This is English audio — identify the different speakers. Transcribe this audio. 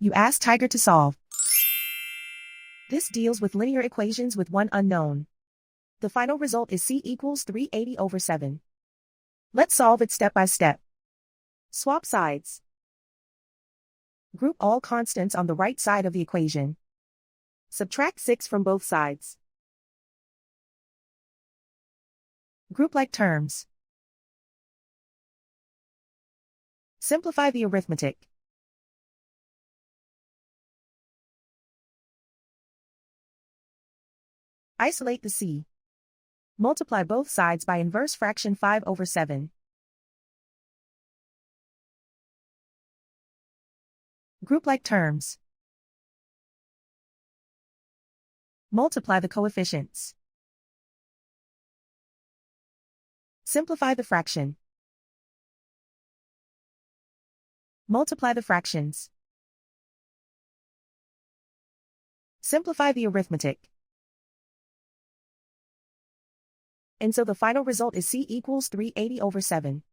Speaker 1: You ask Tiger to solve. This deals with linear equations with one unknown. The final result is C equals 380/7. Let's solve it step by step. Swap sides. Group all constants on the right side of the equation. Subtract 6 from both sides. Group like terms. Simplify the arithmetic. Isolate the C. Multiply both sides by inverse fraction 5/7. Group like terms. Multiply the coefficients. Simplify the fraction. Multiply the fractions. Simplify the arithmetic. And so the final result is C equals 380/7.